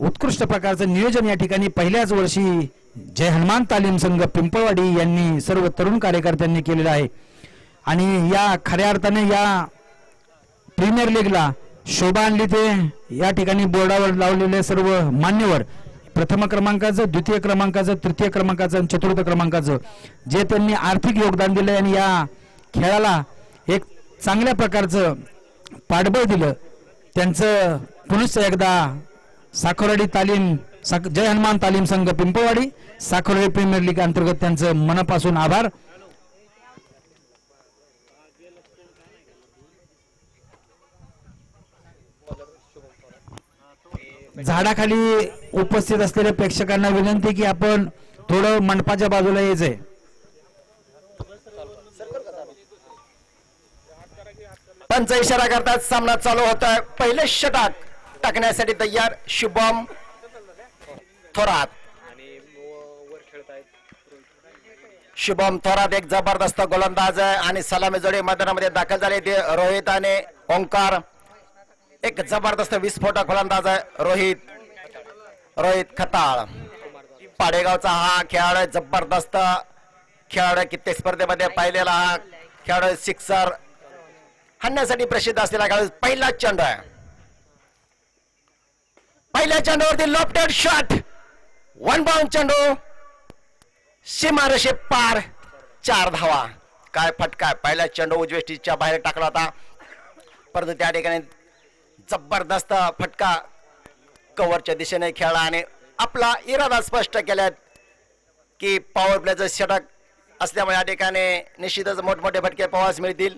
उत्कृष्ट प्रकारचं नियोजन या ठिकाणी पहिल्याच वर्षी जय हनुमान तालीम संघ पिंपळवाडी यांनी सर्व तरुण कार्यकर्त्यांनी केलेला आहे आणि या खऱ्या अर्थाने या प्रीमियर लीगला शोभा आणली ते या ठिकाणी बोर्डावर लावलेले सर्व मान्यवर प्रथम क्रमांकाचं द्वितीय क्रमांकाचं तृतीय क्रमांकाचं आणि चतुर्थ क्रमांकाचं जे त्यांनी आर्थिक योगदान दिलं आणि या खेळाला एक चांगल्या प्रकारचं पाठबळ दिलं त्यांचं पुनश्च एकदा साखरवाडी तालीम जय हनुमान तालीम संघ पिंपळवाडी साखरवाडी प्रीमियर लीग अंतर्गत त्यांचं मनापासून आभार। झाडाखाली उपस्थित असलेल्या प्रेक्षकांना विनंती की आपण थोडं मंडपाच्या बाजूला यायचंय। पंच इशारा करतात सामना चालू होतोय। पहिले षटक टाकण्यासाठी तयार शुभम थोरात। शुभम थोरात एक जबरदस्त गोलंदाज आहे आणि सलामी जोडी मैदानामध्ये दाखल झाले ते रोहित आणि ओंकार। एक जबरदस्त विस्फोटक गोलंदाज आहे रोहित खताळ। पाडेगावचा हा खेळाडू जबरदस्त खेळाडू कित्येक स्पर्धेमध्ये पाहिलेला हा खेळाडू सिक्सर हाणण्यासाठी प्रसिद्ध असलेला खेळाडू। पहिला चेंडू आहे, पहिल्या चेंडूवरती लॉफ्टेड शॉट, वन बाउंड चेंडू, सीमारेषे पार, 4 धावा। काय फटका, पहिला चेंडू उजव्या स्टिचच्या बाहेर टाकला होता परंतु त्या ठिकाणी जबरदस्त फटका कव्हरच्या दिशेने खेळला आणि आपला इरादा स्पष्ट केला की पॉवर प्लेचं षटक असल्यामुळे या ठिकाणी निश्चितच मोठमोठे फटके पाहावयास मिळतील।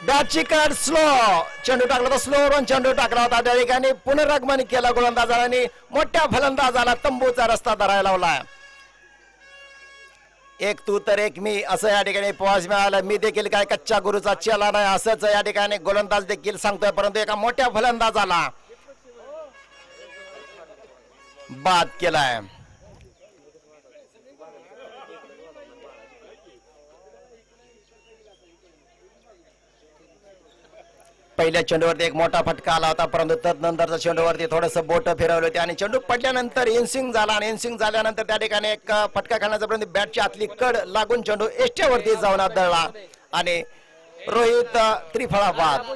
बॅटची कार्ड स्लो चेंडू टाकला होता, स्लो रन चेंडू टाकला होता त्या ठिकाणी पुनरागमन केला गोलंदाजाने, मोठ्या फलंदाजाला तंबूचा रस्ता धरायला लावला। एक तू तर एक मी असं या ठिकाणी पाहायला मिळालं। मी देखील काय कच्च्या गुरुचा चेला नाही असंच या ठिकाणी गोलंदाज देखील सांगतोय परंतु एका मोठ्या फलंदाजाला बाद केलाय। पहिल्या चेंडूवरती एक मोठा फटका आला होता परंतु तदनंतरच्या चेंडूवरती थोडस बोट फिरवले होते आणि चेंडू पडल्यानंतर इनस्विंग झाला आणि इनस्विंग झाल्यानंतर त्या ठिकाणी एक फटका खेळण्याचा परंतु बॅटची आतली कड लागून चेंडू एष्ट्यावरती जाऊन आदळला आणि रोहित त्रिफळा बाद।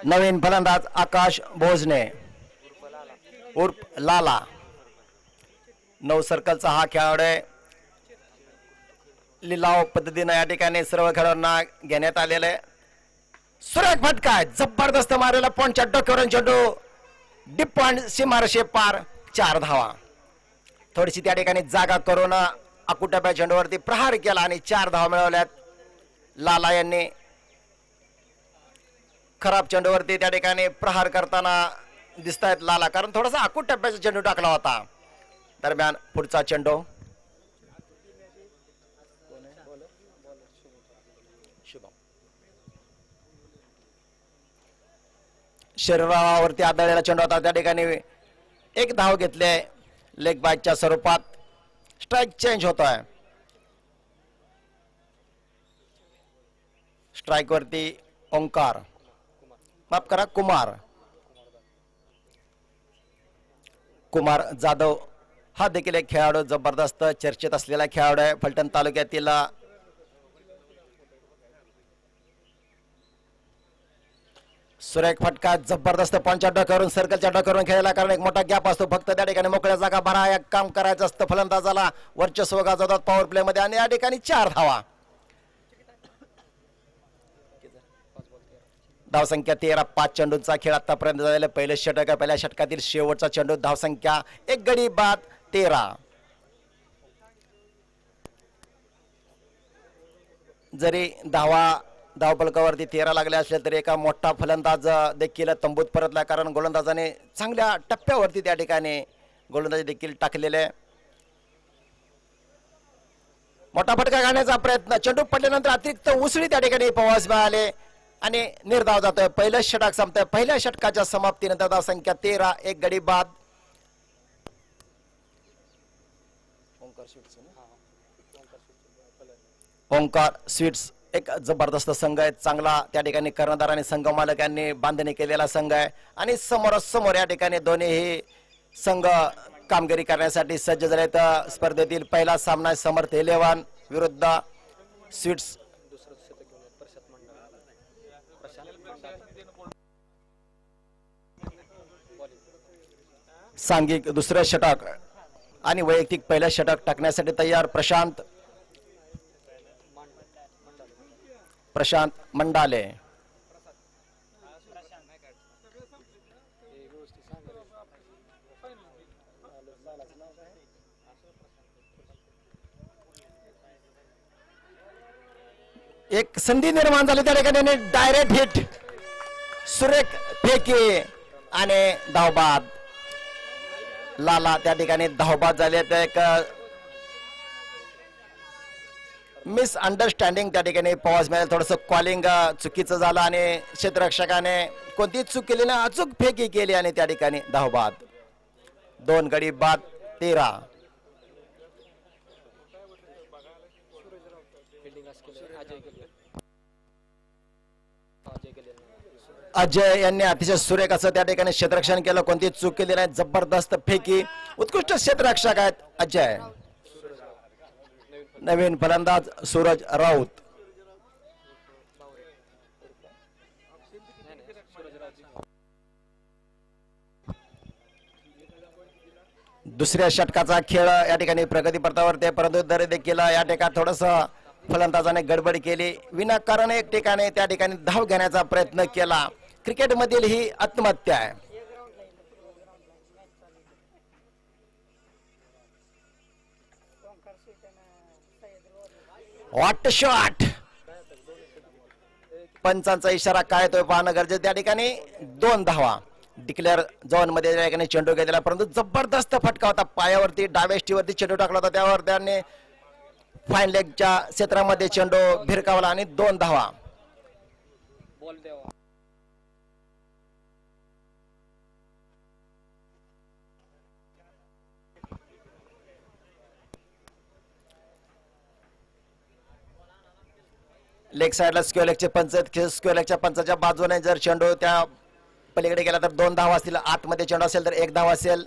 नवीन फलंदाज आकाश भोजने उर्फ लाला। 9 सर्कलचा हा खेळाडू आहे। लिलाव पद्धतीने या ठिकाणी सर्व खेळाडूंना घेण्यात आलेलं आहे। सुरेख फटका जबरदस्त मारलेला पॉईंटच्या डोक्यावरून चेंडू डीप पॉईंट सीमारेषे पार, 4 धावा। थोडीशी त्या ठिकाणी जागा करून अकुटप्या चेंडूवरती प्रहार केला आणि 4 धावा मिळवल्यात लाला यांनी। खराब चेंडूवरती त्या ठिकाणी प्रहार करताना दिसत आहेत लाला कारण थोडासा आकूट टप्प्याचा चेंडू टाकला होता। दरम्यान पुढचा चेंडू शरीरावरती आदळलेला चेंडू होता त्या ठिकाणी एक धाव घेतले लेग बायच्या स्वरूपात। स्ट्राइक चेंज होतोय, स्ट्राइक वरती ओंकार माफ करा कुमार जाधव हा देखील एक खेळाडू जबरदस्त चर्चेत असलेला खेळाडू आहे। फलटण तालुक्यातील सुरेख फटका जबरदस्त पॉईंटच्या डोक्यावरून सर्कलच्या डोक्यावरून खेळायला कारण एक मोठा गॅप असतो फक्त त्या ठिकाणी मोकळ्या जागा भरा एक काम करायचं असतं फलंदाजाला। वर्चस्व गाजवतात पॉवर प्ले मध्ये आणि या ठिकाणी 4 धावा। धावसंख्या 13, 5 चेंडूंचा खेळ आतापर्यंत झालेला पहिलं षटक आहे। पहिल्या षटकातील शेवटचा चेंडू धावसंख्या 1 गडी बाद 13। जरी धावफलकावरती 13 लागले असले तरी एका मोठा फलंदाज देखील तंबूत परतला कारण गोलंदाजाने चांगल्या टप्प्यावरती त्या ठिकाणी गोलंदाजी देखील टाकलेले। मोठा फटका घालण्याचा प्रयत्न, चेंडू पडल्यानंतर अतिरिक्त उसळी त्या ठिकाणी पाहावयास मिळाले आणि निर्धाव जातोय. पहिलं षटक संपतंय. पहिल्या षटकाच्या समाप्तीनंतर धाव संख्या 13, एक गडी बाद. ओंकार स्वीट्स एक जबरदस्त संघ आहे. चांगला त्या ठिकाणी कर्णधार आणि संघ मालक यांनी बांधणी केलेला संघ आहे आणि समोरासमोर या ठिकाणी दोन्ही संघ कामगिरी करण्यासाठी सज्ज झाले. तर स्पर्धेतील पहिला सामना समर्थ इलेव्हन विरुद्ध स्वीट्स. सांघिक दुसरं षटक आणि वैयक्तिक पहिलं षटक टाकण्यासाठी तयार प्रशांत मंडाले. एक संधी निर्माण झाली त्या ठिकाणी डायरेक्ट हिट सुरेख फेकी आणि धावबाद. लाला त्या ठिकाणी धावबाद झाले. तर एक मिसअंडरस्टँडिंग त्या ठिकाणी पॉज मिळेल. थोडस कॉलिंग चुकीचं झालं आणि क्षेत्ररक्षकाने कोणतीच चूक केली ना, अचूक फेकी केली आणि त्या ठिकाणी धावबाद. 2 गडी बाद 13. अजय यांनी अतिशय सुरेख असं त्या ठिकाणी क्षेत्ररक्षण केलं. कोणती चूक केली नाही. जबरदस्त फेकी. उत्कृष्ट क्षेत्ररक्षक आहेत अजय. नवीन फलंदाज सूरज राऊत. दुसऱ्या षटकाचा खेळ या ठिकाणी प्रगती पथावरती, परंतु तरी देखील या ठिकाणी थोडस फलंदाजाने गडबड केली. विनाकारण एक ठिकाणी त्या ठिकाणी धाव घेण्याचा प्रयत्न केला. क्रिकेट मधील ही आत्महत्या आहे. What shot. पंचांचा इशारा काय तो पाहणं गरजेचं. त्या ठिकाणी 2 धावा डिक्लेअर झोन मध्ये त्या ठिकाणी चेंडू घेतला, परंतु जबरदस्त फटका होता. पायावरती डाव्या स्टीवरती चेंडू टाकला होता. त्यावर त्याने फाईन लेगच्या क्षेत्रामध्ये चेंडू भिरकावला आणि 2 धावा. लेग साइडला स्क्वेअर लेगचे पंच, स्क्वेअर लेगच्या पंचाच्या बाजूने जर चेंडू त्या पलीकडे गेला तर 2 धावा असतील. आतमध्ये चेंडू असेल तर 1 धाव असेल.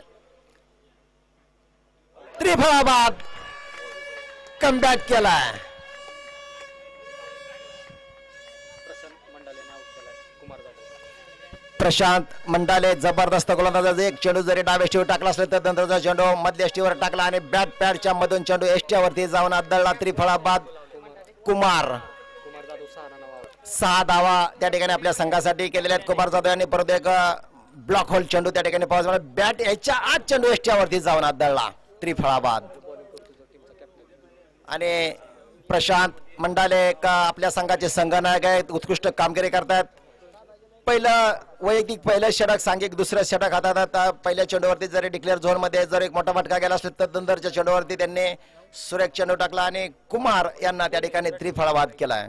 त्रिफळाबाद कमबॅक केलाय. प्रशांत मंडाले जबरदस्त गोलंदाज. एक चेंडू जरी डाव्या स्टीवर टाकला असेल तर नंतरचा चेंडू मधल्या स्टीवर टाकला आणि बॅट पॅडच्या मधून चेंडू एसटीवरती जाऊन आदळला. त्रिफळाबाद कुमार. 6 धावा त्या ठिकाणी आपल्या संघासाठी केलेल्या आहेत कुमार जाधव यांनी. परत एक ब्लॉक होल चेंडू त्या ठिकाणी पाऊस बॅट याच्या आत चेंडू एसटीवरती जाऊन आदळला. त्रिफळाबाद. आणि प्रशांत मंडाले आपल्या संघाचे संघनायक आहेत. उत्कृष्ट कामगिरी करतात. पहिलं षटक सांघिक, दुसरं षटक हातात. पहिल्या चेंडूवरती जरी डिक्लेअर झोन मध्ये जर एक मोठा फटका गेला असेल तर नंतरच्या चेंडूवरती त्यांनी सुरेख चेंडू टाकला आणि कुमार यांना त्या ठिकाणी त्रिफळाबाद केलाय.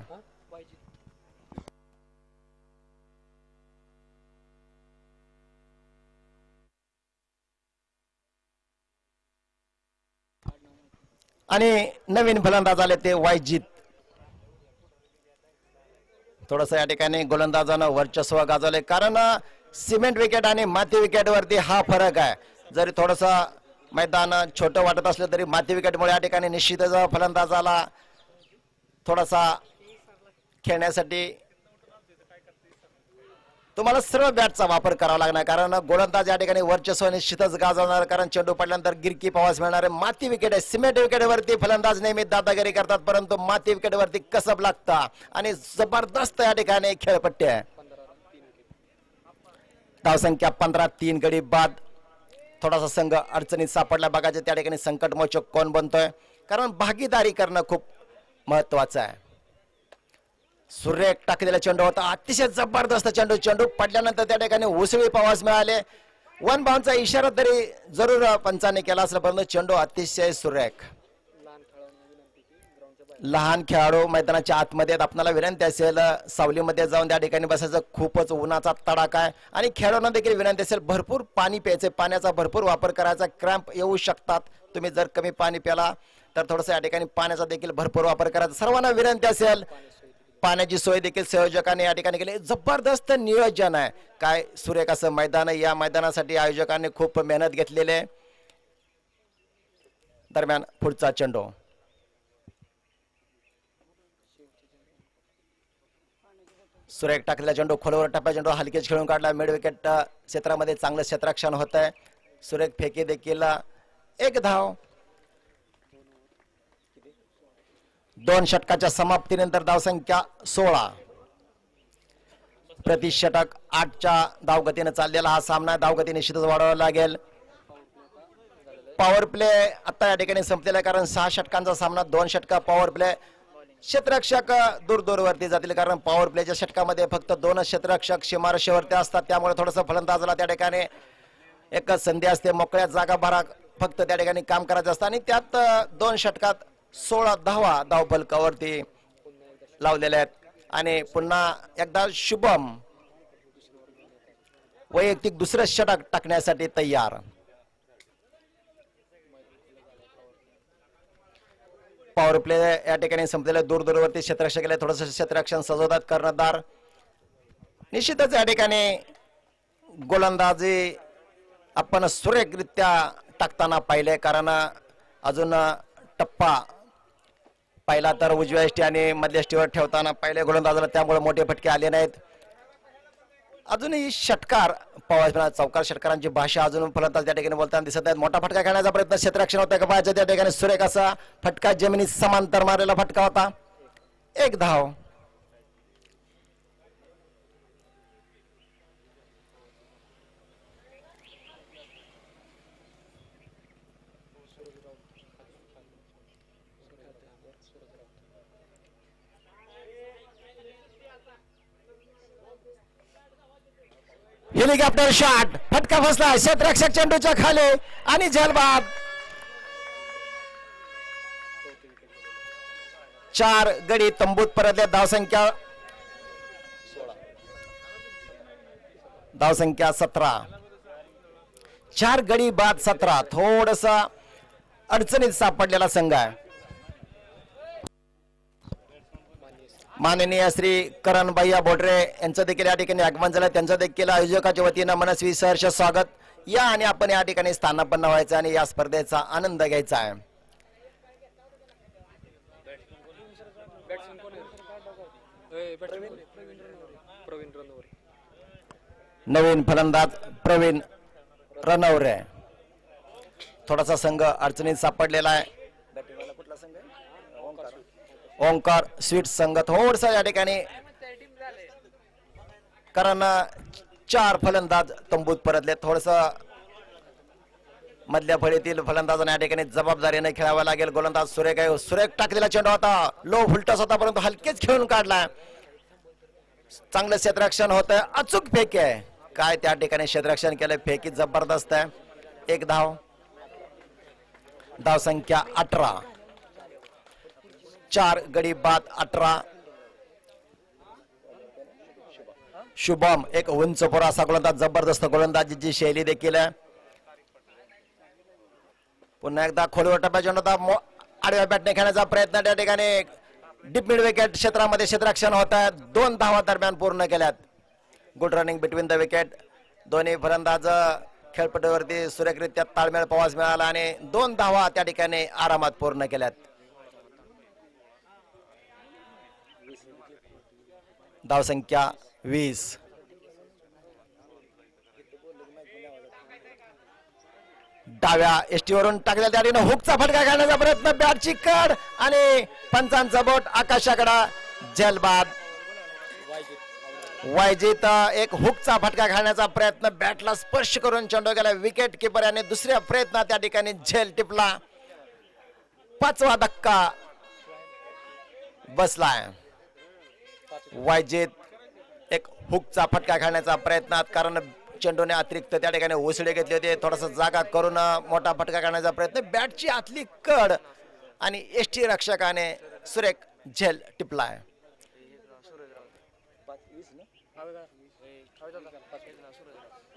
आणि नवीन फलंदाज आले ते वायजीत. थोडस या ठिकाणी गोलंदाजानं वर्चस्व गाजवले, कारण सिमेंट विकेट आणि माती विकेट वरती हा फरक आहे. जरी थोडस मैदान छोटं वाटत असलं तरी माती विकेटमुळे या ठिकाणी निश्चितच फलंदाजाला थोडासा खेळण्यासाठी तुम्हाला सर्व बॅटचा वापर करावा लागणार, कारण गोलंदाज या ठिकाणी वर्चस्व निश्चितच गाजवणार. कारण चेंडू पडल्यानंतर गिरकी पावास मिळणार आहे. माती विकेट आहे. सिमेंट विकेटवरती फलंदाज नेहमी दादागिरी करतात, परंतु माती विकेटवरती कसब लागतं आणि जबरदस्त या ठिकाणी खेळपट्टी आहे. धावसंख्या 15, 3 गडी बाद. थोडासा संघ अडचणीत सापडला. बघायचे त्या ठिकाणी संकटमोचक कोण बनतोय, कारण भागीदारी करणं खूप महत्वाचं आहे. सुरेख टाकलेला चेंडू होता. अतिशय जबरदस्त चेंडू पडल्यानंतर त्या ठिकाणी उसळी पावास मिळाले. 1 बाउंडचा इशारा तरी जरूर पंचाने केला असला, परंतु चेंडू अतिशय सुरेख. लहान खेळाडू मैदानाच्या आतमध्ये आहेत. आपणाला विनंती असेल सावलीमध्ये जाऊन त्या ठिकाणी बसायचं. खूपच उन्हाचा तडाखा आहे आणि खेळाडूंना देखील विनंती असेल भरपूर पाणी प्यायचे. पाण्याचा भरपूर वापर करायचा. क्रॅम्प येऊ शकतात. तुम्ही जर कमी पाणी प्याला तर थोडंसं या ठिकाणी पाण्याचा देखील भरपूर वापर करायचा. सर्वांना विनंती असेल. पाण्याची सोय देखील संयोजकांनी या ठिकाणी केली. जबरदस्त नियोजन आहे. काय सुरेख असं मैदान आहे. या मैदानासाठी आयोजकांनी खूप मेहनत घेतलेली आहे. दरम्यान पुढचा चेंडू सुरेख टाकलेला चेंडू खोलवर टप्प्या चेंडू हलकेच खेळून काढला. मिड विकेट क्षेत्रामध्ये चांगलं क्षेत्ररक्षण होत आहे. सुरेख फेकी देखील एक धाव. 2 षटकाच्या समाप्तीनंतर धावसंख्या 16. प्रति षटक 8च्या धावगतीने चाललेला हा सामना. धावगती निश्चितच वाढवावा लागेल. पॉवर प्ले आता या ठिकाणी संपलेला आहे कारण 6 षटकांचा सामना. 2 षटका पॉवर प्ले. क्षेत्ररक्षक दूरवरती जातील कारण पॉवर प्लेच्या षटकामध्ये फक्त 2 क्षेत्ररक्षक सीमारेषेवरती असतात. त्यामुळे थोडंसं फलंदाजाला त्या ठिकाणी एक संधी असते. मोकळ्या जागा भरा फक्त त्या ठिकाणी काम करायचं असतं आणि त्यात 2 षटकात 16 धावा धावफलकावरती लावलेल्या आहेत. आणि पुन्हा एकदा शुभम वैयक्तिक दुसरं षटक टाकण्यासाठी तयार. पॉवर प्ले या ठिकाणी संपलेल्या दूरवरती क्षेत्ररक्षक थोडंसं क्षेत्ररक्षण सजवतात कर्णधार. निश्चितच या ठिकाणी गोलंदाजी आपण सुरेखरित्या टाकताना पाहिले कारण अजून टप्पा पहिला तर उजव्या एष्टी आणि मध्य एष्टीवर ठेवताना पहिले गोलंदाजाला त्यामुळे मोठे फटके आले नाहीत. अजूनही षटकार चौकार षटकारांची भाषा अजून फलंदाज त्या ठिकाणी बोलताना दिसत आहेत. मोठा फटका खेळण्याचा प्रयत्न क्षेत्ररक्षण होता का पाहायचं. त्या ठिकाणी सुरेख असा फटका जमिनीत समांतर मारलेला फटका होता. एक धाव. Helicopter shot. फटका फसला. क्षेत्ररक्षक चेंडूच्या खाली आणि झेलबाद. 4 गडी तंबूत परतले. धावसंख्या 17. 4 गडी बाद 17. थोडसा अडचणीत सापडलेला संघ आहे. माननीय श्री करण भैया बोडरे यांचं देखील या ठिकाणी आगमन झालं. त्यांचं देखील आयोजकाच्या वतीनं मनस्वी सहर्ष स्वागत. या आणि आपण या ठिकाणी स्थानापन्न व्हायचं आणि या स्पर्धेचा आनंद घ्यायचा आहे. नवीन फलंदाज प्रवीण रणवरे. थोडासा संघ अडचणीत सापडलेला आहे. ओंकार स्वीट संघ थोडसा या ठिकाणी कारण 4 फलंदाज तंबूत परतले. थोडस मधल्या फळीतील फलंदाजांना या ठिकाणी जबाबदारीने खेळावं लागेल. गोलंदाज सुरेख आहे. सुरेख टाकलेला चेंडू होता. लो फुलटॉस होता परंतु हलकेच खेळून काढला. चांगलं क्षेत्ररक्षण होत आहे. अचूक फेकी आहे. काय त्या ठिकाणी क्षेत्ररक्षण केलं. फेकी जबरदस्त आहे. एक धाव. धावसंख्या 18. 4 गडी बाद 18. शुभम एक उंच पोरा असा गोलंदाज. जबरदस्त गोलंदाजीची शैली देखील आहे. पुन्हा एकदा खोलवर टप्प्या चेंडू आडव्या बॅटने खेळण्याचा प्रयत्न. त्या ठिकाणी डीप मिड विकेट क्षेत्रामध्ये क्षेत्ररक्षण होत आहे. 2 धावा दरम्यान पूर्ण केल्यात. Good running between the wicket. दोन्ही फलंदाज खेळपट्टीवरती सुरेखरित्या ताळमेळ पाहायला मिळाला आणि 2 धावा त्या ठिकाणी आरामात पूर्ण केल्यात. धावसंख्या 20. डाव्या एसटीवरून टाकलेल्या त्या ठिकाणी हुकचा फटका घालण्याचा प्रयत्न. बॅटची कड आणि पंचांचा बोट आकाशाकडे. झेलबाद. वायजीत एक हुकचा फटका घालण्याचा प्रयत्न. बॅटला स्पर्श करून चेंडू गेला. विकेट किपर याने दुसऱ्या प्रयत्नात त्या ठिकाणी झेल टिपला. 5वा धक्का बसलाय. वायजीत एक हुकचा फटका घालण्याचा प्रयत्नात कारण चेंडूने अतिरिक्त त्या ठिकाणी उसळे घेतले होते. थोडासा जागा करून मोठा फटका घालण्याचा प्रयत्न. बॅटची आतली कड आणि एसटी रक्षकाने सुरेख झेल टिपलाय.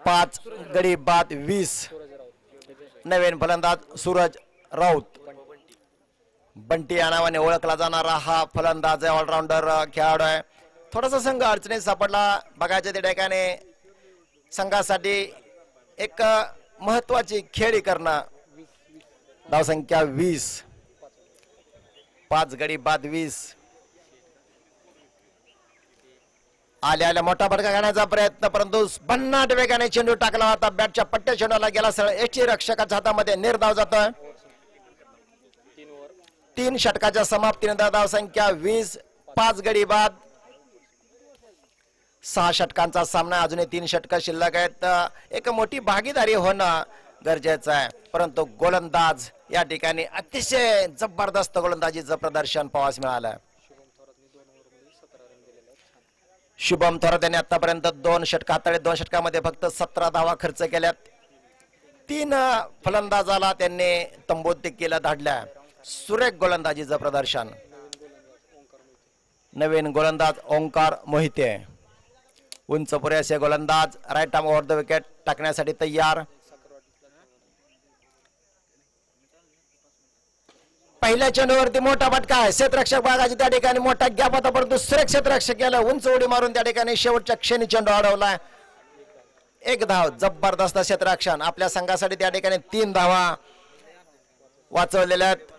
पाच गडी बाद 20. नवीन फलंदाज सूरज राऊत. बंटी या नावाने ओळखला जाणारा हा फलंदाज आहे, ऑलराऊंडर खेळाडू आहे. थोडासा संघ अडचणीत सापडला बघायच्या त्या ठिकाणी. संघासाठी एक महत्वाची खेळी करणं. धावसंख्या 20. 5 गडी बाद 20. आल्या मोठा फटका घेण्याचा प्रयत्न, परंतु भन्नाट वेगाने चेंडू टाकला होता. बॅटच्या पट्ट्या चेंडूला गेला सरळ एसटी रक्षकाच्या हातामध्ये. निर्धाव जातोय. 3 षटकाच्या समाप्तीनंतर धावसंख्या 20. 5 गडी बाद. 6 षटकांचा सामना. अजूनही 3 षटक शिल्लक आहेत. एक मोठी भागीदारी होणं गरजेचं आहे, परंतु गोलंदाज या ठिकाणी अतिशय जबरदस्त गोलंदाजीचं प्रदर्शन पाहावयास मिळालं. शुभम थोरात यांनी आतापर्यंत 2 षटक हाताळले. 2 षटकामध्ये फक्त 17 धावा खर्च केल्यात. 3 फलंदाजाला त्यांनी तंबूत केलं धाडल्या. सुरेख गोलंदाजीचं प्रदर्शन. नवीन गोलंदाज ओंकार मोहिते. उंच पुरेसे गोलंदाज. Right arm over the wicket टाकण्यासाठी तयार. पहिल्या चेंडूवरती मोठा फटका आहे. क्षेत्ररक्षक भागाची त्या ठिकाणी मोठा गॅप होता, परंतु सुरेख क्षेत्ररक्षक गेला. उंच उडी मारून त्या ठिकाणी शेवटच्या क्षणी चेंडू अडवलाय. 1 धाव. जबरदस्त क्षेत्ररक्षण. आपल्या संघासाठी त्या ठिकाणी 3 धावा वाचवलेल्या आहेत.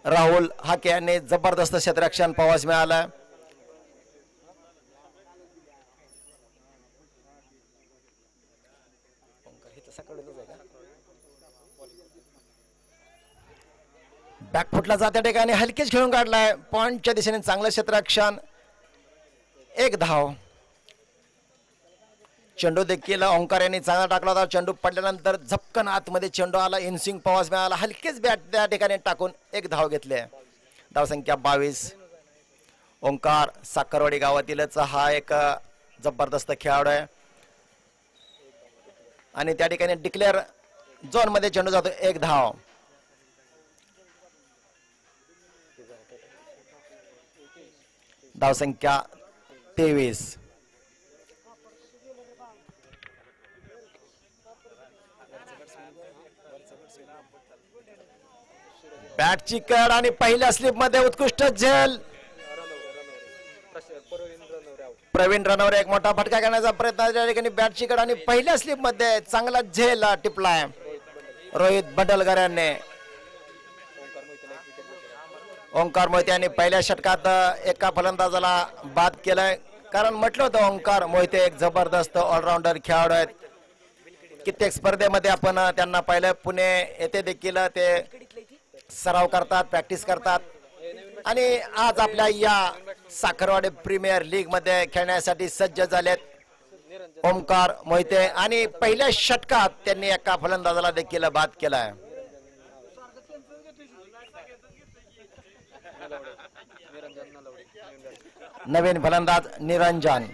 राहुल हाके यांनी जबरदस्त क्षेत्ररक्षण पाहावयास मिळालं. बॅकफुटला जात्या ठिकाणी हलकेच खेळून काढलाय. पॉइंटच्या दिशेने चांगलं क्षेत्ररक्षण. 1 धाव. चेंडू देखील ओंकार यांनी चांगला टाकला होता. चेंडू पडल्यानंतर झपकन आतमध्ये चेंडू आला. इनस्विंग पाहावयास मिळाला. हलकेच बॅट त्या ठिकाणी टाकून 1 धाव घेतले. धावसंख्या 22. ओंकार साखरवाडी गावातीलच हा एक जबरदस्त खेळाडू आहे आणि त्या ठिकाणी डिक्लेअर झोन मध्ये चेंडू जातो. 1 धाव. धावसंख्या 23. बॅटची कड आणि पहिल्या स्लिप मध्ये उत्कृष्ट झेल. प्रवीण रनवरे एक मोठा फटका घेण्याचा प्रयत्न. त्या ठिकाणी बॅटची कड आणि पहिल्या स्लिप मध्ये चांगला झेल टिपलाय रोहित बंडलकर यांनी. ओंकार मोहिते यांनी पहिल्या षटकात एका फलंदाजाला बाद केलाय. कारण म्हटलं होतं ओंकार मोहिते एक जबरदस्त ऑलराऊंडर खेळाडू आहेत. कित्येक स्पर्धेमध्ये आपण त्यांना पाहिलं. पुणे येथे देखील ते सराव करतात, प्रॅक्टिस करतात आणि आज आपल्या या साखरवाडी प्रीमियर लीग मध्ये खेळण्यासाठी सज्ज झालेत ओंकार मोहिते. आणि पहिल्या षटकात त्यांनी एका फलंदाजाला देखील बाद केलाय. नवीन फलंदाज निरंजन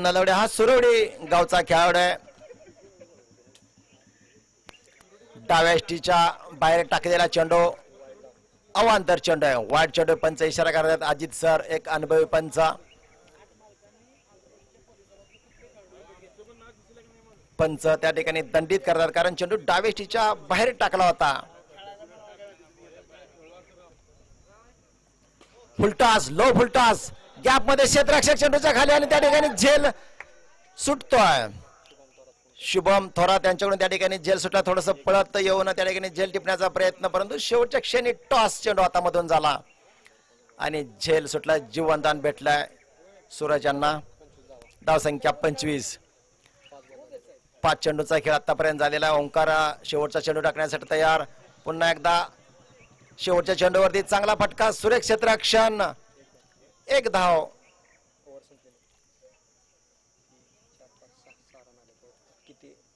नलवडे हा सुरवडी गावचा खेळाडू आहे. डाव्या एसटीच्या बाहेर टाकलेला चेंडू अवांतर चेंडू आहे. वाईट चेंडू. पंच इशारा करतात. अजित सर एक अनुभवी पंच. पंच त्या ठिकाणी दंडित करतात कारण चेंडू डाव्या एसटीच्या बाहेर टाकला होता. फुलटॉस. Low full toss. गॅप मध्ये क्षेत्ररक्षक चेंडूच्या खाली आणि त्या ठिकाणी झेल सुटतोय. शुभम थोरात यांच्याकडून त्या ठिकाणी झेल सुटला. थोडस पळत येऊन त्या ठिकाणी झेल टिपण्याचा प्रयत्न, परंतु शेवटच्या क्षणी टॉस चेंडू हातामधून झाला आणि झेल सुटला. जीवनदान भेटलाय सूरज यांना. धावसंख्या 25. 5 चेंडूचा खेळ आतापर्यंत झालेला. ओंकार शेवटचा चेंडू टाकण्यासाठी तयार. पुन्हा एकदा शेवटच्या चेंडूवरती चांगला फटका. सुरेख क्षेत्ररक्षण. 1 धाव.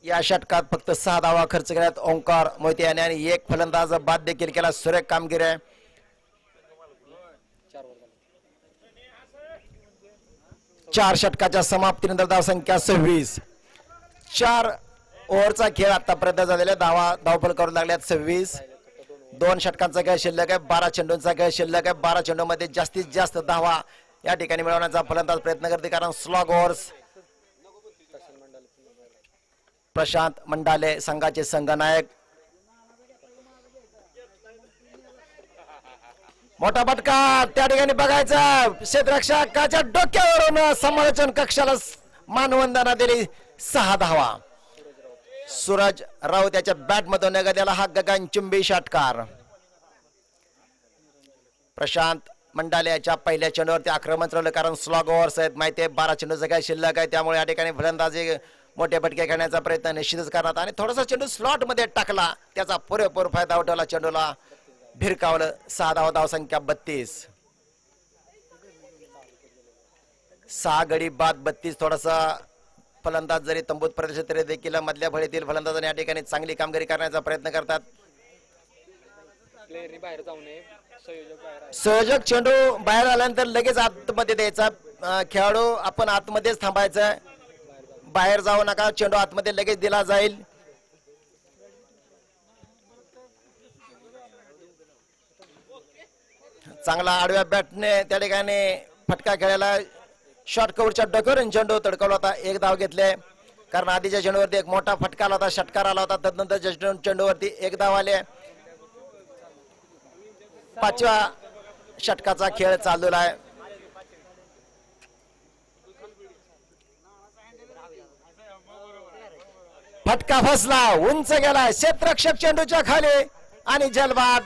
या षटकात फक्त 6 धावा खर्च केल्यात ओंकार मोहिते यांनी आणि 1 फलंदाज बाद देखील केला. सुरेख कामगिरी आहे. 4 षटकाच्या समाप्तीनंतर धावसंख्या 26. 4 ओव्हरचा खेळ आतापर्यंत झालेला धावफल करू लागल्यात 26. 2 षटकांचा खेळ शिल्लक आहे. 12 चेंडूंचा खेळ शिल्लक आहे. 12 चेंडूमध्ये जास्तीत जास्त धावा या ठिकाणी मिळवण्याचा फलंदाज प्रयत्न करते, कारण स्लॉग ओव्हर्स. प्रशांत मंडाले संघाचे संघनायक. मोठा फटका त्या ठिकाणी बघायचा, क्षेत्ररक्षकाच्या डोक्यावरून समालोचन कक्षाला मानवंदना दिली. 6 धावा. सूरज राऊत याच्या बॅट मधून गेला हा गगनचुंबी षटकार. प्रशांत मंडाले याच्या पहिल्या चेंडूवरती आक्रमण चालवलं, कारण स्लॉग ओव्हर्स आहेत माहिती आहे. 12 चेंडूचा काय शिल्लक आहे, त्यामुळे या ठिकाणी फलंदाजी मोठे फटके खेळण्याचा प्रयत्न निश्चितच करणार आणि थोडासा चेंडू स्लॉट मध्ये टाकला, त्याचा पुरेपूर फायदा उठवला. चेंडूला भिरकावलं. 6 धावा. धावसंख्या 32. 6 गडी बाद 32. थोडासा फलंदाज जरी तंबूत प्रदर्शित तरी देखील मधल्या फळीतील फलंदाजांनी या ठिकाणी चांगली कामगिरी करण्याचा प्रयत्न करतात. संयोजक चेंडू बाहेर आल्यानंतर लगेच आतमध्ये द्यायचा. खेळाडू आपण आतमध्येच थांबायचं, बाहेर जाऊ नका. चेंडू आतमध्ये लगेच दिला जाईल. चांगला आडव्या बॅटने त्या ठिकाणी फटका खेळायला शॉर्ट कव्हरच्या डोक्यावरून चेंडू तडकवला होता. 1 धाव घेतले, कारण आधीच्या चेंडूवरती एक मोठा फटका आला होता, षटकार आला होता. तदनंतर चेंडूवरती 1 धाव आले. 5व्या षटकाचा खेळ चालू आहे. फटका फसला, उंच गेला, क्षेत्ररक्षक चेंडूच्या खाली आणि जलबाद.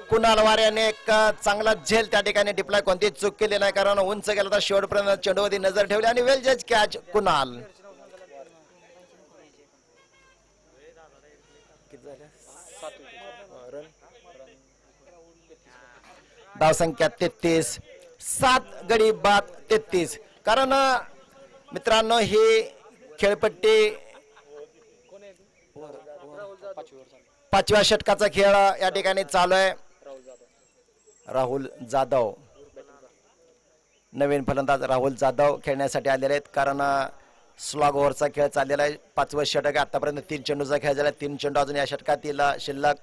कुणाल वारे याने एक चांगला झेल त्या ठिकाणी टिपलाय. कोणतीही चूक केली नाही, कारण उंच गेला तर शेवटपर्यंत चेंडूवरती नजर ठेवली आणि वेल जज कॅच कुणाल. धावसंख्या 33. 7 गडी बाद 33. कारण मित्रांनो ही खेळपट्टी 5व्या षटकाचा खेळ या ठिकाणी चालू आहे. राहुल जाधव, नवीन फलंदाज राहुल जाधव खेळण्यासाठी आलेले आहेत, कारण स्लॉग ओव्हरचा खेळ चाललेला आहे. 5वं षटक आहे. आतापर्यंत 3 चेंडूचा खेळ झाला. 3 चेंडू अजून या षटकातील शिल्लक.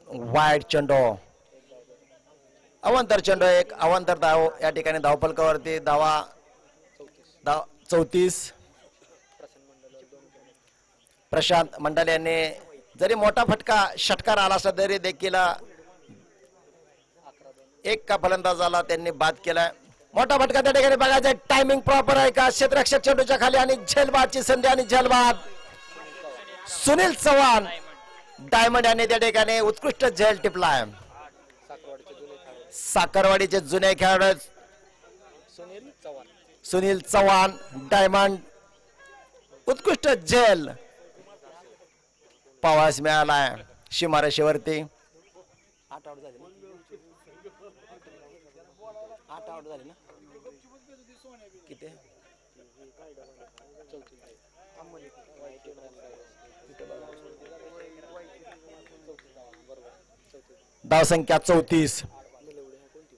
वाईट चेंडू, अवांतर चेंडू, एक अवांतर धाव या ठिकाणी धावफलकावरती. धावा 34. प्रशांत मंडाले यांनी जरी मोठा फटका षटकार आला असला तरी देखील एक का फलंदाजाला त्यांनी बाद केलाय. मोठा फटका त्या ठिकाणी बघायचा. टायमिंग प्रॉपर आहे का? क्षेत्ररक्षक चेंडूच्या खाली आणि झेलबादची संधी आणि झेलबाद. सुनील चव्हाण डायमंड यांनी त्या ठिकाणी उत्कृष्ट झेल टिपलाय. साखरवाडीचे जुने खेळाडू सुनील चव्हाण डायमंड, उत्कृष्ट झेल पावास मिळालाय सीमारेषेवरती. 8 आउट झाले ना किती? धावसंख्या 34.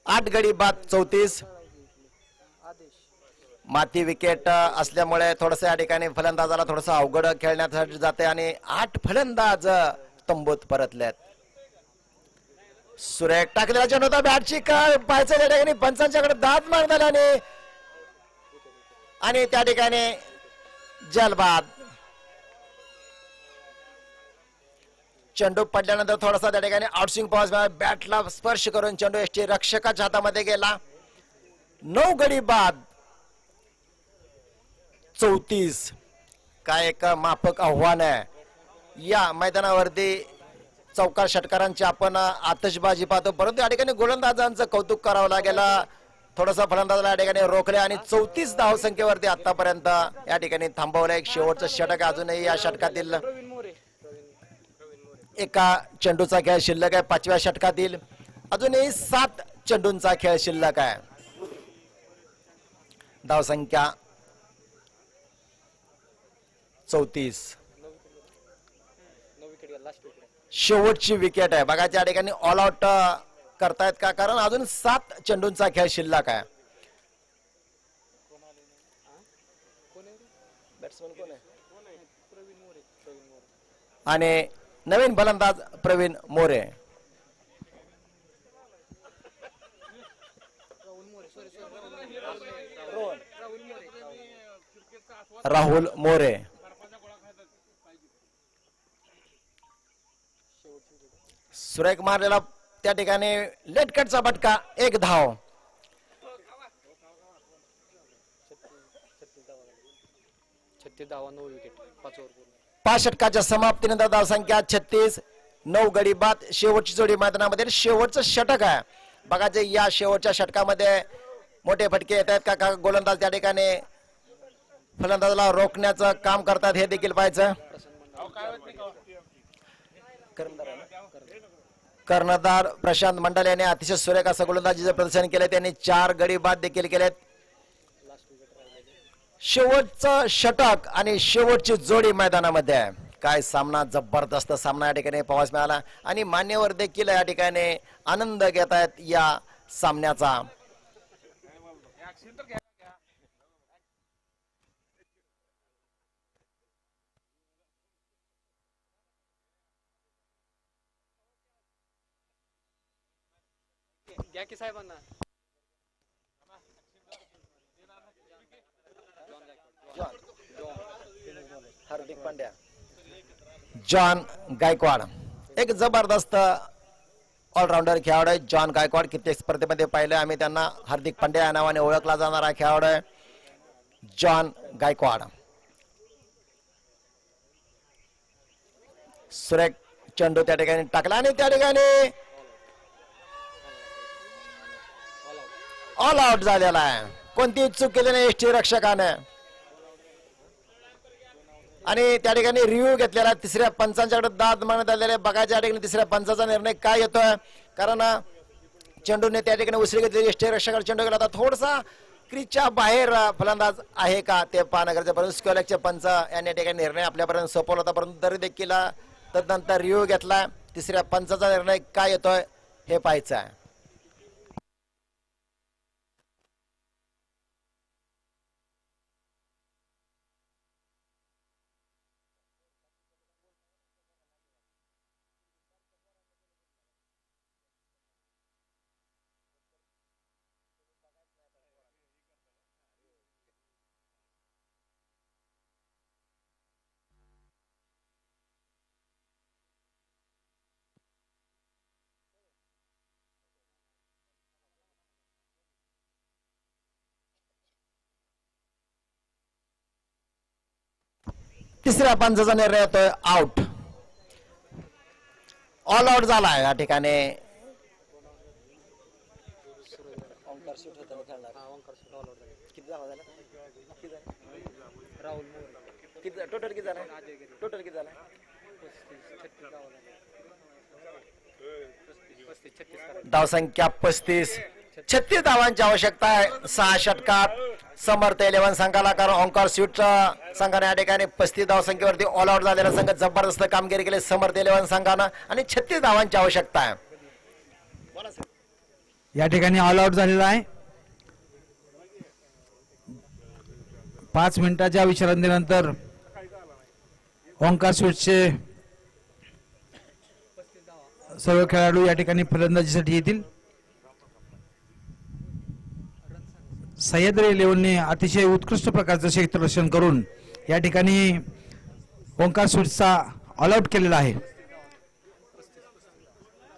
8 गडी बाद 34. माती विकेट असल्यामुळे थोडस या ठिकाणी फलंदाजाला थोडस अवघड खेळण्यासाठी जाते आणि 8 फलंदाज तंबूत परतलेत. सुरेख टाकलेला चेंडू होता. बॅटची पाहायचं त्या ठिकाणी पंचांच्याकडे दात मारण्याने आणि त्या ठिकाणी जलबाद. चेंडू पडल्यानंतर थोडासा त्या ठिकाणी आउटस्विंग पाऊस, बॅटला स्पर्श करून चेंडू एसटी रक्षकाच्या हातामध्ये गेला. 9 गडी बाद 34. काय एक माफक आव्हान आहे. या मैदानावरती चौकार षटकारांची आपण आतषबाजी पाहतो, परंतु या ठिकाणी गोलंदाजांचं कौतुक करावं लागेल. थोडंसं फलंदाजाला या ठिकाणी रोखले आणि 34 धावसंख्येवरती आतापर्यंत या ठिकाणी थांबवलं. एक शेवटचं षटक अजूनही या षटकातील एका चेंडूचा खेळ शिल्लक आहे. 5व्या षटकातील अजूनही 7 चेंडूंचा खेळ शिल्लक आहे. धावसंख्या 34. शेवटची विकेट आहे बघा. त्या ठिकाणी ऑल आउट करतायत का, कारण अजून 7 चेंडूंचा खेळ शिल्लक आहे. बॅट्समन कोण आहे? आणि नवीन फलंदाज प्रवीण मोरे. राहुल मोरे. सुरेख मारलेला त्या ठिकाणी लेटकटचा फटका, 1 धाव. पाच षटकाच्या समाप्तीनंतर धावसंख्या 36, 9 गडी बाद. शेवटची जोडी मैदानामध्ये शेवटचं षटक आहे. बघा जे या शेवटच्या षटकामध्ये मोठे फटके येत आहेत का गोलंदाज त्या ठिकाणी फलंदाजाला रोखण्याचं काम करतात हे देखील पाहायचं. कर्णधार प्रशांत मंडल यांनी अतिशय सुरेख असं गोलंदाजीचं प्रदर्शन केलं. त्यांनी 4 गडी बाद देखील केलेत. शेवटचं षटक आणि शेवटची जोडी मैदानामध्ये आहे. काय सामना, जबरदस्त सामना या ठिकाणी पाहायला मिळाला आणि मान्यवर देखील या ठिकाणी आनंद घेत आहेत या सामन्याचा. घ्या की साहेबांना. हार्दिक पांड्या, जॉन गायकवाड एक जबरदस्त ऑलराऊंडर खेळाडू आहे. जॉन गायकवाड कित्येक स्पर्धेमध्ये पाहिलं आम्ही त्यांना. हार्दिक पांड्या या नावाने ओळखला जाणारा खेळाडू आहे जॉन गायकवाड. सुरेख चेंडू त्या ठिकाणी टाकला आणि त्या ठिकाणी ऑल आउट झालेला आहे. कोणतीही चूक केली नाही यष्टी रक्षकाने आणि त्या ठिकाणी रिव्ह्यू घेतलेला. तिसऱ्या पंचांच्याकडे दाद मागण्यात आलेले. बघायच्या या ठिकाणी तिसऱ्या पंचाचा निर्णय काय येतोय, कारण चेंडूने त्या ठिकाणी उसळी घेतली. यष्टी रक्षकाने चेंडू गेला होता. थोडासा क्रीजच्या बाहेर फलंदाज आहे का ते पाहणं गरजेचं. परंतु स्क्वेअरचे पंच यांनी ठिकाणी निर्णय आपल्यापर्यंत सोपवला होता, परंतु तरी देखील तदनंतर रिव्ह्यू घेतला. तिसऱ्या पंचाचा निर्णय काय येतोय हे पाहायचं आहे. तिसऱ्या पंचाचा निर्णय येतोय आउट. ऑल आउट झाला या ठिकाणी. टोटल किती झाला? टोटल किती झाला? 36. धावसंख्या 35. 36 धावांची आवश्यकता आहे 6 षटकात समर्थ 11 संघाला, कारण ओंकार स्वीटच्या संघाने या ठिकाणी 35 धावसंख्येवरती ऑल आउट झालेला संघ जबरदस्त कामगिरी केली समर्थ 11 संघानं आणि 36 धावांची आवश्यकता आहे. या ठिकाणी ऑल आउट झालेला आहे. 5 मिनिटाच्या विश्रांतीनंतर ओंकार स्वीटचे सर्व खेळाडू या ठिकाणी फलंदाजीसाठी येतील. सह्याद्री 11ने अतिशय उत्कृष्ट प्रकारचं क्षेत्ररक्षण करून या ठिकाणी ओंकार स्वीट्सचा ऑल आउट केलेला आहे.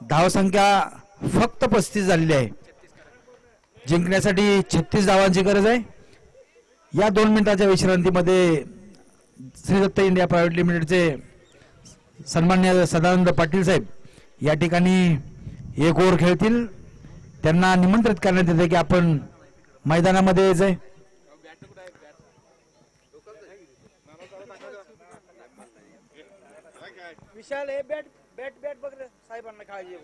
धावसंख्या फक्त 35 झालेली आहे. जिंकण्यासाठी 36 धावांची गरज आहे. या 2 मिनिटाच्या विश्रांतीमध्ये श्रीदत्त इंडिया प्रायव्हेट लिमिटेडचे सन्माननीय सदानंद पाटील साहेब या ठिकाणी 1 ओव्हर खेळतील. त्यांना निमंत्रित करण्यात येते की आपण मैदानामध्ये यायचंय. विशाल हे बॅट बॅट बॅट बघ रे साहेबांना काळजी.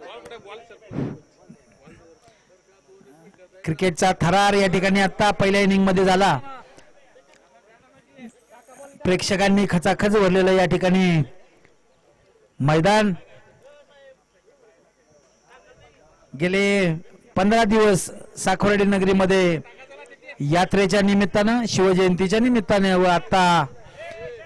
क्रिकेटचा थरार या ठिकाणी आता पहिल्या इनिंग मध्ये झाला. प्रेक्षकांनी खचाखच भरलेलं या ठिकाणी मैदान. गेले 15 दिवस साखोर्डी नगरीमध्ये यात्रेच्या निमित्तानं, शिवजयंतीच्या निमित्ताने व आता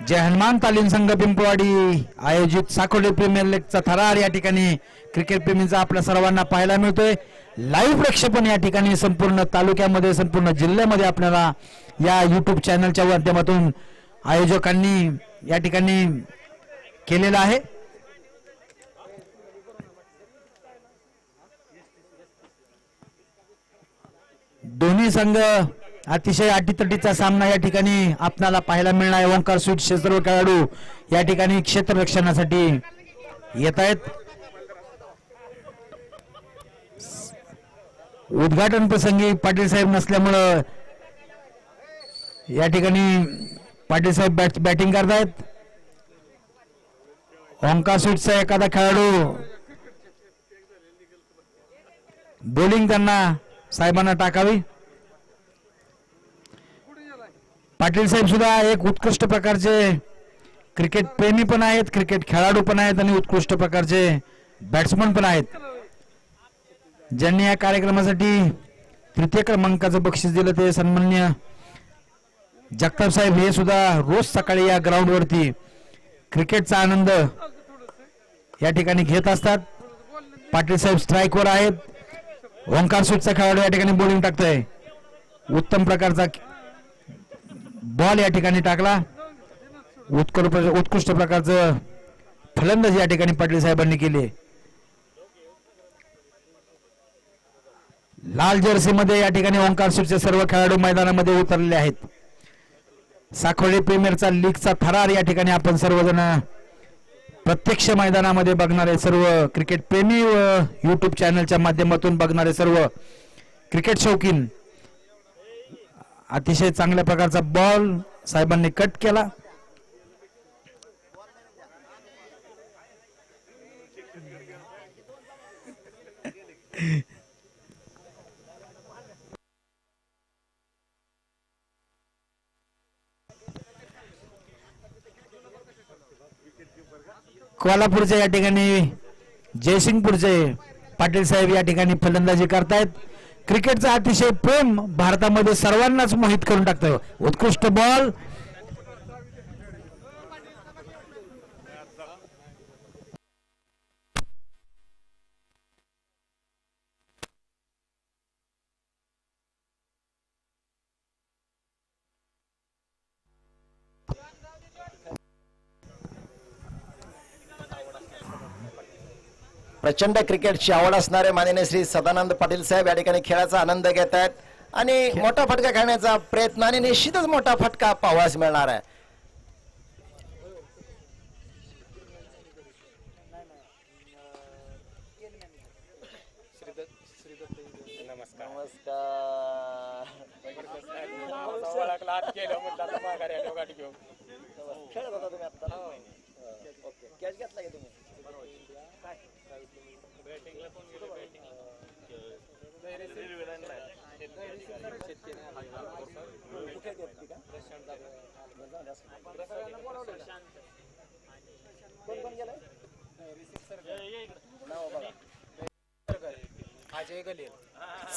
जय हनुमान तालीम संघ पिंपवाडी आयोजित साखोर्डी प्रीमियर लीगचा थरार या ठिकाणी क्रिकेट प्रेमींचा आपल्या सर्वांना पाहायला मिळतोय. लाईव्ह प्रक्षेपण या ठिकाणी संपूर्ण तालुक्यामध्ये, संपूर्ण जिल्ह्यामध्ये आपल्याला या युट्यूब चॅनलच्या माध्यमातून आयोजकांनी या ठिकाणी केलेलं आहे. दोन्ही संघ अतिशय अटीतटीचा सामना या ठिकाणी आपल्याला पाहायला मिळणार आहे. ओंकार स्वीटचे सर्व खेळाडू या ठिकाणी क्षेत्ररक्षणासाठी येत आहेत. उद्घाटन प्रसंगी पाटील साहेब नसल्यामुळं या ठिकाणी पाटील साहेब बॅटिंग करतायत. ओंकार स्वीटचा एखादा खेळाडू बॉलिंग त्यांना साहेबांना टाकावी. पाटील साहेब सुद्धा एक उत्कृष्ट प्रकारचे क्रिकेट प्रेमी पण आहेत, क्रिकेट खेळाडू पण आहेत आणि उत्कृष्ट प्रकारचे बॅट्समन पण आहेत. ज्यांनी या कार्यक्रमासाठी 3य क्रमांकाचं बक्षीस दिलं ते सन्माननीय जगताप साहेब हे सुद्धा रोज सकाळी या ग्राउंडवरती क्रिकेटचा आनंद या ठिकाणी घेत असतात. पाटील साहेब स्ट्राईकवर आहेत. ओंकार स्वीटचा खेळाडू या ठिकाणी बॉलिंग टाकतोय. उत्तम प्रकारचा बॉल या ठिकाणी टाकला. उत्कृष्ट प्रकारचं फलंदाजी या ठिकाणी पाटील साहेबांनी केली. लाल जर्सी मध्ये या ठिकाणी ओंकार स्वीटचे सर्व खेळाडू मैदानामध्ये उतरलेले आहेत. साखोर्डी प्रीमियरचा लीगचा थरार या ठिकाणी आपण सर्वजण प्रत्यक्ष मैदानामध्ये बघणारे सर्व क्रिकेट प्रेमी व युट्यूब चॅनलच्या माध्यमातून बघणारे सर्व क्रिकेट शौकीन. अतिशय चांगल्या प्रकारचा बॉल साहेबांनी कट केला. कोल्हापूरच्या या ठिकाणी जयसिंगपूरचे पाटील साहेब या ठिकाणी फलंदाजी करतायत. क्रिकेटचं अतिशय प्रेम भारतामध्ये सर्वांनाच मोहित करून टाकतं. उत्कृष्ट बॉल प्रचंड क्रिकेटची आवड असणारे माननीय श्री सदानंद पाटील साहेब या ठिकाणी खेळाचा आनंद घेत आहेत आणि मोठा फटका खेळण्याचा प्रयत्न आणि निश्चितच मोठा फटका पाहावयास मिळणार आहे.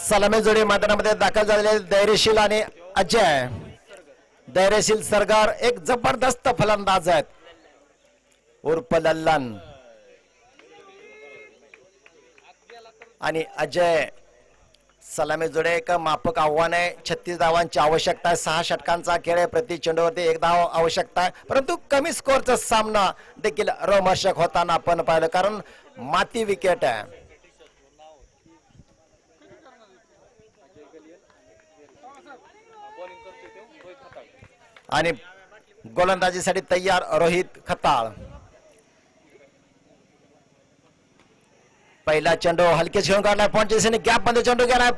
सलामी जोडी मैदानामध्ये दाखल झालेले धैर्यशील आणि अजय. धैर्यशील सरगार एक जबरदस्त फलंदाज आहेत उर्फ लल्लन आणि अजय सलामी जोडे एक माफक आव्हान आहे. 36 धावांची आवश्यकता आहे. 6 षटकांचा खेळ आहे. प्रति चेंडूवरती 1 धाव आवश्यकता आहे. परंतु कमी स्कोरचा सामना देखील रोमहर्षक होताना आपण पाहिलं कारण माती विकेट आहे. आणि गोलंदाजीसाठी तयार रोहित खताळ. पहिला चेंडू हलके खेळून काढला. पॉइंट गॅप मध्ये चेंडू गेला.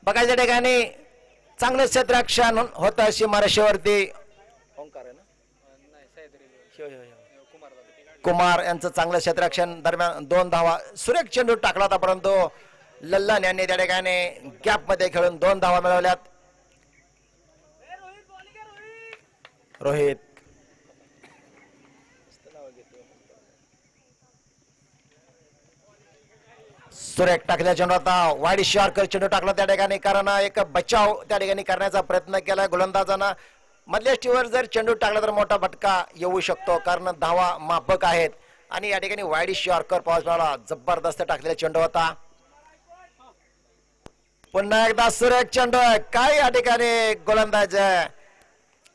बघायच्या ठिकाणी चांगलं क्षेत्ररक्षण होत सीमारेषेवरती. कुमार यांचं चांगलं क्षेत्ररक्षण दरम्यान 2 धावा. सुरेख चेंडू टाकला होता परंतु लल्लन यांनी त्या ठिकाणी गॅप मध्ये खेळून 2 धावा मिळवल्यात. रोहित सुरेख टाकल्या चेंडू आता वाईड शॉर्कर चेंडू टाकला त्या ठिकाणी, कारण एक बचाव त्या ठिकाणी करण्याचा प्रयत्न केला गोलंदाजांना. मधल्या स्टीवर जर चेंडू टाकला तर मोठा फटका येऊ शकतो, कारण धावा माफक आहेत. आणि या ठिकाणी वाईड शॉर्कर पावसाला जबरदस्त टाकलेला चेंडू होता. पुन्हा एकदा सुरेख चेंडू, काय या ठिकाणी गोलंदाज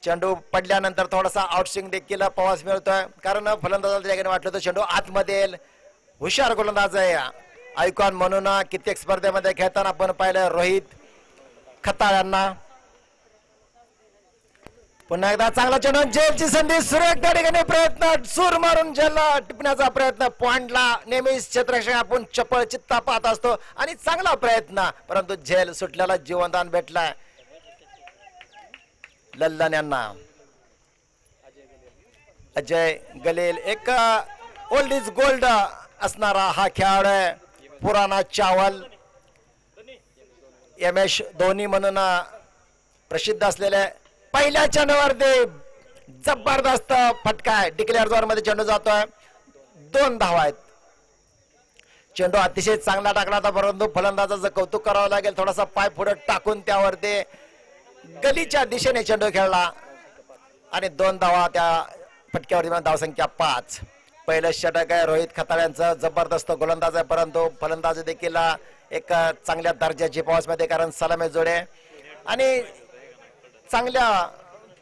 चेंडू पडल्यानंतर थोडासा आउटस्विंग देखील पाहावयास मिळतोय, कारण फलंदाजाला त्या ठिकाणी वाटलं तर चेंडू आतमध्ये येईल. हुशार गोलंदाज आहे आयकॉन म्हणून कित्येक स्पर्धेमध्ये खेळताना आपण पाहिलं रोहित खताळ यांना. पुन्हा एकदा चांगला चेंडू, जेलची संधी, सुरेख त्या ठिकाणी प्रयत्न, सूर मारून जेलला टिपण्याचा प्रयत्न. पॉइंटला नेहमीच क्षेत्ररक्षक आपण चपळ चित्ता पाहत असतो आणि चांगला प्रयत्न, परंतु झेल सुटल्याला जीवनदान भेटलाय लल्लन यांना. अजय गलेल, एक ओल्ड इज गोल्ड असणारा हा खेळाडू आहे, पुराणा चावल, MS धोनी म्हणून प्रसिद्ध असलेले. पहिल्या चेंडूवरती जबरदस्त फटका आहे, डिक्लेअर जोर मध्ये चेंडू जातोय, 2 धावा आहेत. चेंडू अतिशय चांगला टाकला होता, परंतु फलंदाजाचं कौतुक करावं लागेल, थोडासा पाय पुढे टाकून त्यावरती गलीच्या दिशेने चेंडू खेळला आणि 2 धावा त्या फटक्यावरती. धावसंख्या 5. पहिलं षटक आहे रोहित खताळ यांचं, जबरदस्त गोलंदाज आहे, परंतु फलंदाज देखील एक चांगल्या दर्जाची पावसमध्ये, कारण सलामी जोडे आणि चांगल्या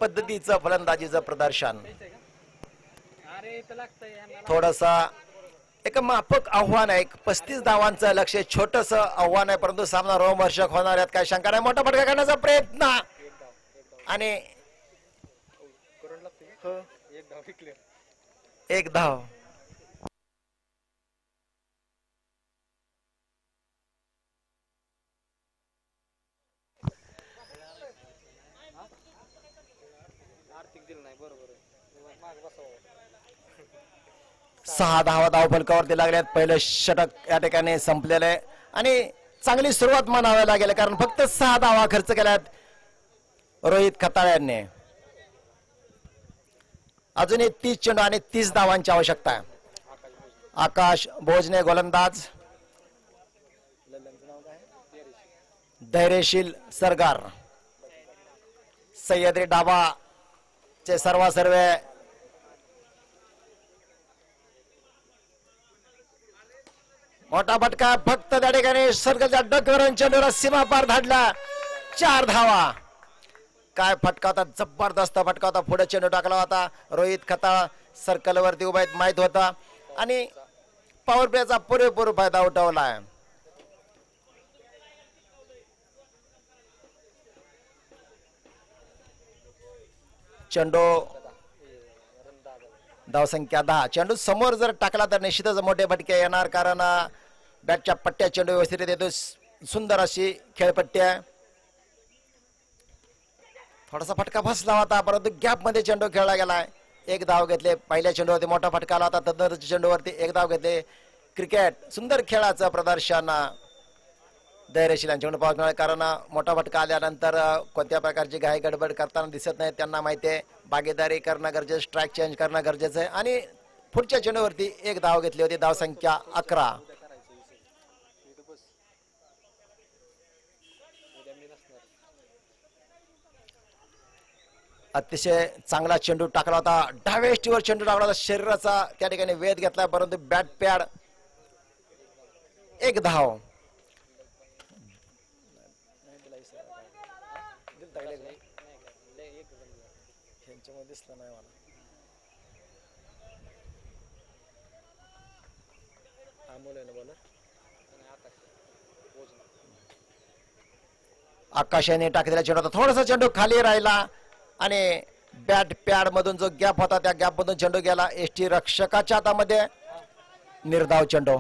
पद्धतीचं फलंदाजीचं प्रदर्शन. थोडसा एक माफक आव्हान आहे, 35 धावांचं लक्ष्य, छोटस आव्हान आहे, परंतु सामना रोमहर्षक होणार आहेत, काय शंका नाही. मोठा फटका करण्याचा प्रयत्न आणि 1 धाव. सहा धावा धावफलकावरती लागल्यात. पहिलं षटक या ठिकाणी संपलेलं आहे आणि चांगली सुरुवात म्हणावी लागेल, कारण फक्त 6 धावा खर्च केल्यात रोहित खताळ यांनी. अजूनही 30 चेंडू आणि 30 धावांची आवश्यकता आहे. आकाश भोजने गोलंदाज, धैर्यशील सरगार, सह्याद्री डाबा चे सर्वे मोठा फटका, फक्त त्या ठिकाणी सर्कलच्या डोक्यावरून चेंडूला सीमा पार धाडला, 4 धावा. काय फटका होता, जबरदस्त फटका होता. पुढे चेंडू टाकला होता, रोहित खताळ सर्कल वरती उभा आहेत माहित होता आणि पॉवर प्लेचा पुरेपूर फायदा उठवला आहे. चेंडू धावसंख्या 10. चेंडू समोर जर टाकला तर निश्चितच मोठे फटके येणार, कारण बॅटच्या पट्ट्या चेंडू व्यवस्थित येतो. सुंदर अशी खेळपट्टी आहे. थोडासा फटका फसला होता, परंतु गॅप मध्ये चेंडू खेळला गेलाय. 1 धाव घेतले. पहिल्या चेंडूवरती मोठा फटका आला होता, तदनंतर चेंडूवरती 1 धाव घेतले. क्रिकेट सुंदर खेळाचं प्रदर्शन धैर्यशील यांच्याकडून पाहत मिळालं, कारण मोठा फटका आल्यानंतर कोणत्या प्रकारची घाई गडबड करताना दिसत नाही. त्यांना माहिती आहे बागेदारी करणं गरजेचं, स्ट्राईक चेंज करणं गरजेचं आहे. आणि पुढच्या चेंडूवरती 1 धाव घेतली होती. धावसंख्या 11. अतिशय चांगला चेंडू टाकला होता, डाव्या स्टीवर चेंडू टाकला होता, शरीराचा त्या ठिकाणी वेध घेतला, परंतु बॅट पॅड 1 धाव. आकाश यांनी टाकलेला चेंडू होता, थोडासा चेंडू खाली राहिला आणि बॅट पॅड मधून जो गॅप होता त्या गॅप मधून चेंडू गेला एसटी रक्षकाच्या हातामध्ये. निर्धाव चेंडू.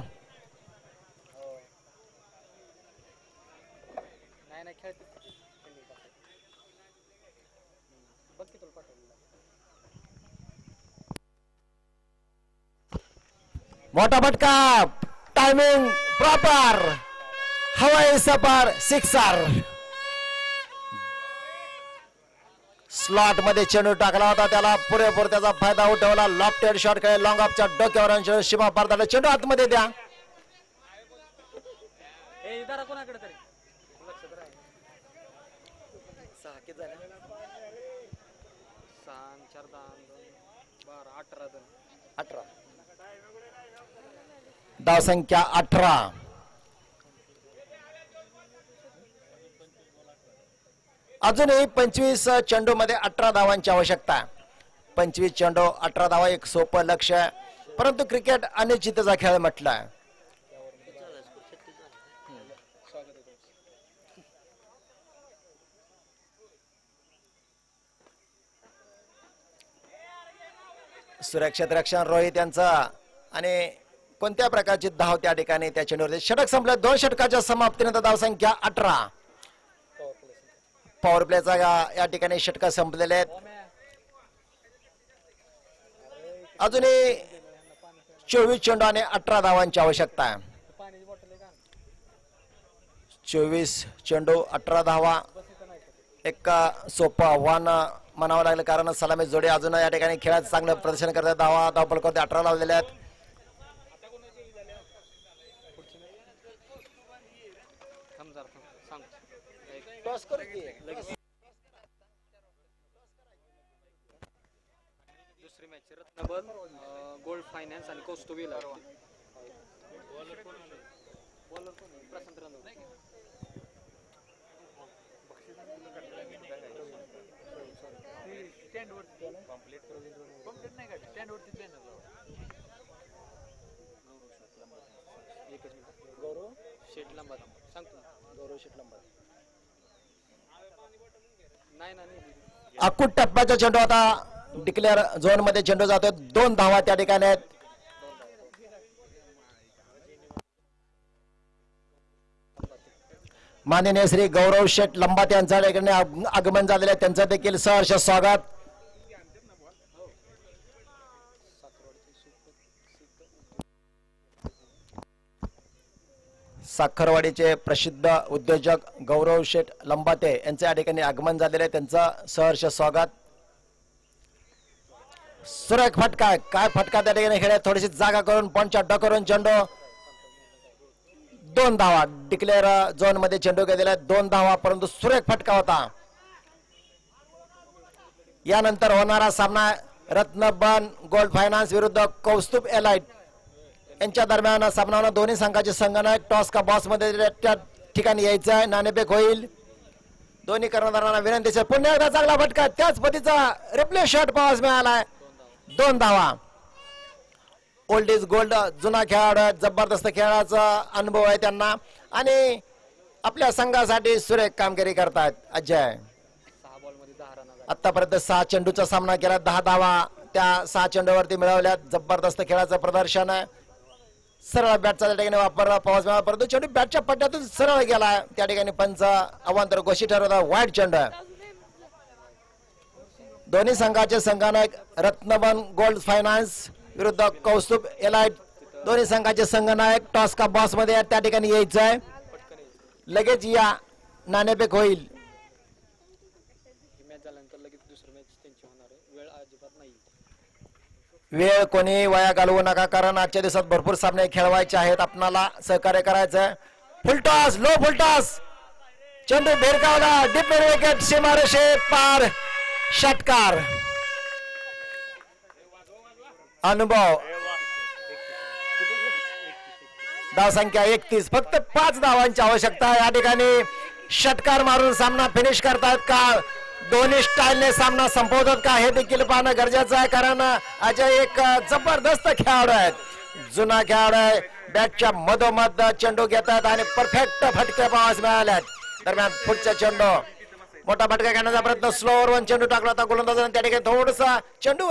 मोठा फटका, टायमिंग प्रॉपर, हवाई सपार, 6. स्लॉट मध्ये चेंडू टाकला होता, त्याला पुरेपूर त्याचा फायदा उठवला. लॉफ्टेड शॉट खेळ, लॉंग ऑफच्या डोक्यावर चेंडू सीमा पार झाला. चेंडू आतमध्ये द्या. 18 धाव संख्या 18. अजूनही 25 चेंडू मध्ये 18 धावांची आवश्यकता आहे. 25 चेंडू 18 धावा एक सोपं लक्ष आहे, परंतु क्रिकेट अनिश्चिततेचा खेळ म्हटलाय. सुरक्षित रक्षण रोहित यांचा आणि कोणत्या प्रकारची धाव त्या ठिकाणी त्या चेंडूवरती. षटक संपलं. 2 षटकाच्या समाप्तीनंतर धाव संख्या 18. पॉवर प्लेचा या ठिकाणी षटक संपलेले आहेत. अजूनही 24 चेंडू आणि 18 धावांची आवश्यकता आहे. 24 चेंडू 18 धावा एक सोपं आव्हान म्हणावं लागलं, कारण सलामी जोडी अजून या ठिकाणी खेळात चांगलं प्रदर्शन करतात. धावा धावपलकावरती 18 लावलेल्या आहेत. दुसरी मॅच रत्नबल गोल्ड फायनान्स आणि कौस्तुभीला प्रशांत रणवरे. गौरव शेट लंबा सांगतो. गौरव शेट लंबा नाही. अकुट टप्प्याचा चेंडू आता डिक्लेअर झोन मध्ये चेंडू जातोय. 2 धावा त्या ठिकाणी आहेत. माननीय श्री गौरव शेठ लंबात यांच्या ठिकाणी आगमन झालेलं आहे. त्यांचं देखील सहर्ष स्वागत. साखरवाडीचे प्रसिद्ध उद्योजक गौरव शेठ लंबाते यांचे या ठिकाणी आगमन झालेले आहे. त्यांचं सहर्ष स्वागत. सुरेख फटका. काय फटका त्या ठिकाणी खेळत. थोडीशी जागा करून पंचा करून चेंडू. 2 धावा डिक्लेअर झोन मध्ये चेंडू गेलेला आहे. 2 धावा, परंतु सुरेख फटका होता. यानंतर होणारा सामना रत्नबन गोल्ड फायनान्स विरुद्ध कौस्तुभ एलाइट यांच्या दरम्यान सामना. दोन्ही संघाचे संघनायक टॉस का बॉस मध्ये त्या ठिकाणी यायचं आहे. नाणेफेक होईल. दोन्ही कर्णधारांना विनंती आहे. पुन्हा एकदा चांगला फटका. त्याच पद्धतीचा रिप्ले शॉट पाहास मिळालाय. 2 धावा. Old is gold. जुना खेळाडू, जबरदस्त खेळाचा अनुभव आहे त्यांना आणि आपल्या संघासाठी सुरेख कामगिरी करतात. अजय 6 बॉल मध्ये 10 रन. आतापर्यंत 6 चेंडूचा सामना केला. 10 धावा त्या 6 चेंडूवरती मिळवल्यात. जबरदस्त खेळाचं प्रदर्शन आहे. सरळ बॅटचा त्या ठिकाणी वापर पाऊस मिळाला, परंतु चेंडू बॅटच्या पट्ट्यातून सरळ गेला. त्या ठिकाणी पंच अवांतर घोषित ठरवता. वाईट चेंडू. दोन्ही संघाचे संघनायक रत्नबन गोल्ड फायनान्स विरुद्ध कौस्तुभ एलाइट. दोन्ही संघाचे संघनायक टॉस का बॉस मध्ये त्या ठिकाणी यायचं आहे. लगेच या नाणेफेक होईल. मॅच झाल्यानंतर लगेच दुसरी मॅच त्यांची होणार आहे. वेळ अजिबात नाही. वेळ कोणी वाया घालवू नका, कारण आजच्या दिवसात भरपूर सामने खेळवायचे आहेत. आपणाला सहकार्य करायचं. फुलटॉस. Low full toss. चेंडू भिरकावला. Deep mid wicket. सीमारेषे पार. षटकार. अनुभव. धाव संख्या 31. फक्त 5 धावांची आवश्यकता आहे. या ठिकाणी षटकार मारून सामना फिनिश करतात का, दोन्ही स्टाईलने सामना संपवतात का, हे देखील पाहणं गरजेचं आहे. कारण अजय एक जबरदस्त खेळाडू आहेत. जुना खेळाडू आहे. बॅटच्या मधोमध चेंडू घेतात आणि परफेक्ट फटके पाहास मिळाल्यात. दरम्यान पुढचा चेंडू मोठा फटका घेण्याचा प्रयत्न. स्लोवर 1 चेंडू टाकला होता गोलंदाजाने. त्या ठिकाणी थोडसा चेंडू